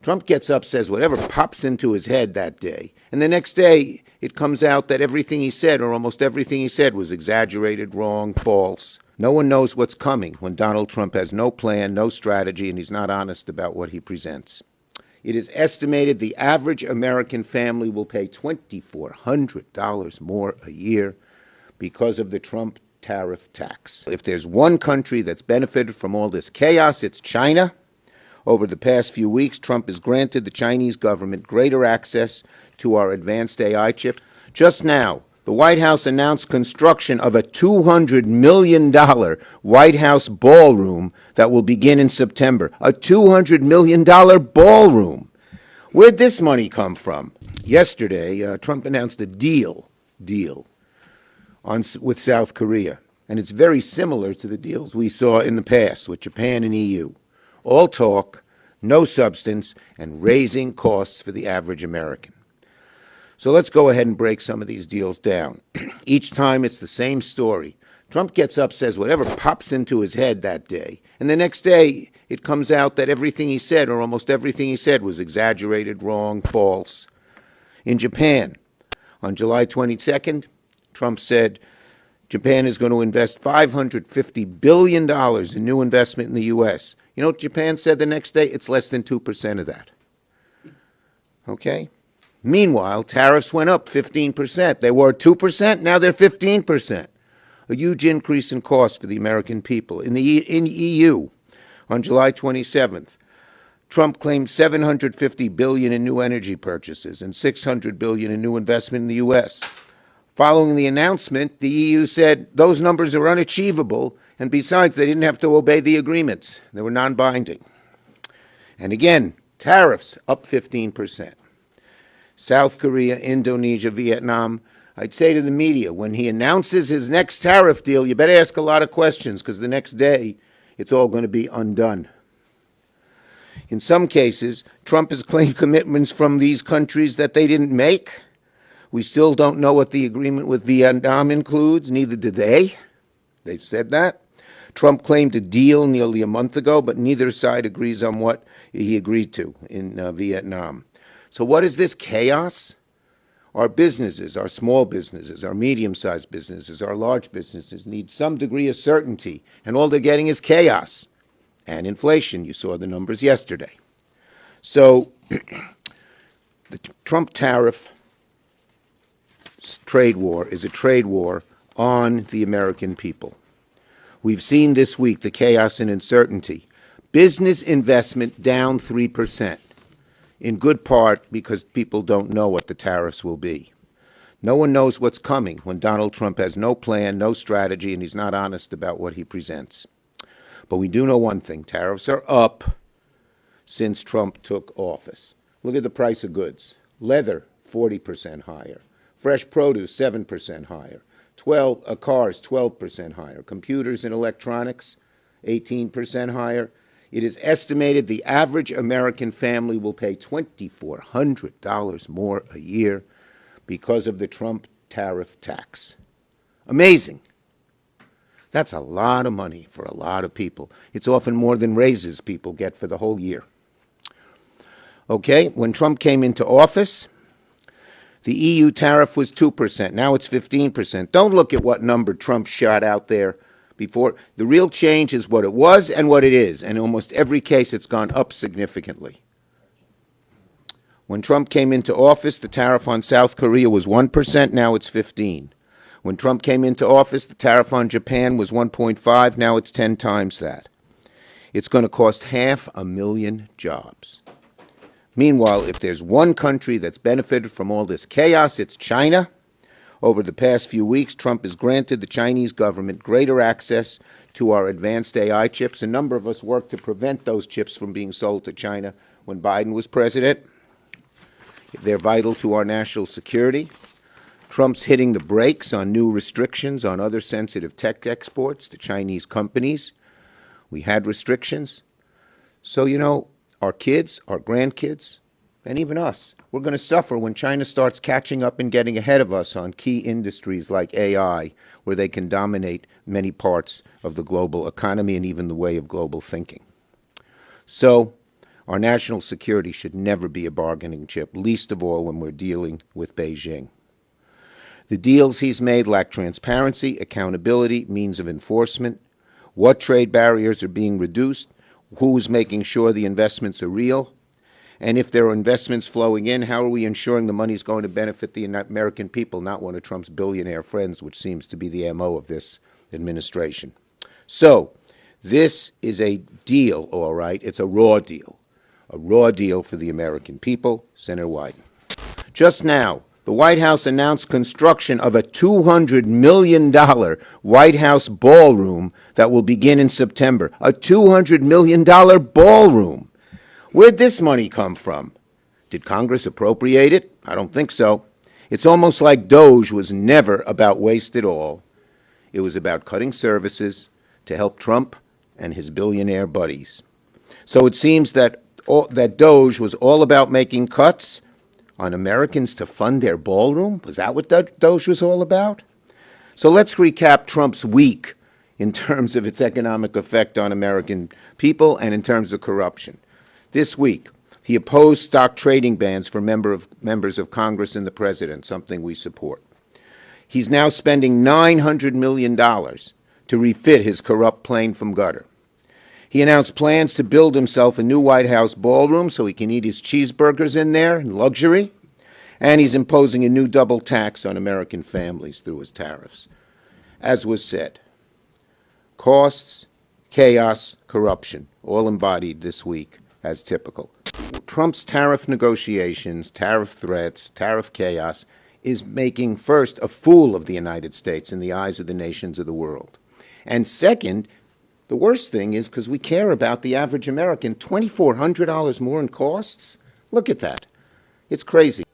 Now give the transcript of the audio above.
Trump gets up, says whatever pops into his head that day, and the next day it comes out that everything he said, or almost everything he said, was exaggerated, wrong, false. No one knows what's coming when Donald Trump has no plan, no strategy, and he's not honest about what he presents. It is estimated the average American family will pay $2,400 more a year because of the Trump tariff tax. If there's one country that's benefited from all this chaos, it's China. Over the past few weeks, Trump has granted the Chinese government greater access to our advanced AI chips. Just now, the White House announced construction of a $200 million White House ballroom that will begin in September. A $200 million ballroom. Where'd this money come from? Yesterday, Trump announced a deal with South Korea. And it's very similar to the deals we saw in the past with Japan and EU. All talk, no substance, and raising costs for the average American. So let's go ahead and break some of these deals down. Each time it's the same story. Trump gets up, says whatever pops into his head that day, and the next day it comes out that everything he said, or almost everything he said, was exaggerated, wrong, false. In Japan, on July 22nd, Trump said Japan is going to invest $550 billion in new investment in the U.S. You know what Japan said the next day? It's less than 2% of that. Okay? Meanwhile, tariffs went up 15%. They were 2%, now they're 15%. A huge increase in cost for the American people. In EU, on July 27th, Trump claimed $750 billion in new energy purchases and $600 billion in new investment in the U.S. Following the announcement, the EU said those numbers are unachievable, and besides, they didn't have to obey the agreements. They were non-binding. And again, tariffs up 15%. South Korea, Indonesia, Vietnam. I'd say to the media, when he announces his next tariff deal, you better ask a lot of questions, because the next day it's all going to be undone. In some cases, Trump has claimed commitments from these countries that they didn't make. We still don't know what the agreement with Vietnam includes, neither do they. They've said that. Trump claimed a deal nearly a month ago, but neither side agrees on what he agreed to in Vietnam. So what is this chaos? Our businesses, our small businesses, our medium-sized businesses, our large businesses need some degree of certainty, and all they're getting is chaos and inflation. You saw the numbers yesterday. So the Trump tariff trade war is a trade war on the American people. We've seen this week the chaos and uncertainty. Business investment down 3%. In good part because people don't know what the tariffs will be. No one knows what's coming when Donald Trump has no plan, no strategy, and he's not honest about what he presents. But we do know one thing. Tariffs are up since Trump took office. Look at the price of goods. Leather, 40% higher. Fresh produce, 7% higher. Cars, 12% higher. Computers and electronics, 18% higher. It is estimated the average American family will pay $2,400 more a year because of the Trump tariff tax. Amazing. That's a lot of money for a lot of people. It's often more than raises people get for the whole year. Okay, when Trump came into office, the EU tariff was 2%. Now it's 15%. Don't look at what number Trump shot out there before. The real change is what it was and what it is. And in almost every case, it's gone up significantly. When Trump came into office, the tariff on South Korea was 1%. Now it's 15%. When Trump came into office, the tariff on Japan was 1.5%. Now it's 10 times that. It's going to cost 500,000 jobs. Meanwhile, if there's one country that's benefited from all this chaos, it's China. Over the past few weeks, Trump has granted the Chinese government greater access to our advanced AI chips. A number of us worked to prevent those chips from being sold to China when Biden was president. They're vital to our national security. Trump's hitting the brakes on new restrictions on other sensitive tech exports to Chinese companies. We had restrictions. So, you know, our kids, our grandkids, and even us, we're going to suffer when China starts catching up and getting ahead of us on key industries like AI, where they can dominate many parts of the global economy and even the way of global thinking. So Our national security should never be a bargaining chip, least of all when we're dealing with Beijing. The deals he's made lack transparency, accountability, means of enforcement, what trade barriers are being reduced, who's making sure the investments are real, and if there are investments flowing in, how are we ensuring the money is going to benefit the American people, not one of Trump's billionaire friends, which seems to be the MO of this administration. So, this is a deal, all right. It's a raw deal for the American people. Senator Wyden. Just now, the White House announced construction of a $200 million White House ballroom that will begin in September. A $200 million ballroom. Where'd this money come from? Did Congress appropriate it? I don't think so. It's almost like DOGE was never about waste at all. It was about cutting services to help Trump and his billionaire buddies. So it seems that DOGE was all about making cuts on Americans to fund their ballroom? Was that what DOGE was all about? So let's recap Trump's week in terms of its economic effect on American people and in terms of corruption. This week, he opposed stock trading bans for members of Congress and the president, something we support. He's now spending $900 million to refit his corrupt plane from gutter. He announced plans to build himself a new White House ballroom so he can eat his cheeseburgers in there in luxury. And he's imposing a new double tax on American families through his tariffs. As was said, costs, chaos, corruption, all embodied this week as typical. Trump's tariff negotiations, tariff threats, tariff chaos is making, first, a fool of the United States in the eyes of the nations of the world. And second, the worst thing is because we care about the average American, $2,400 more in costs? Look at that. It's crazy.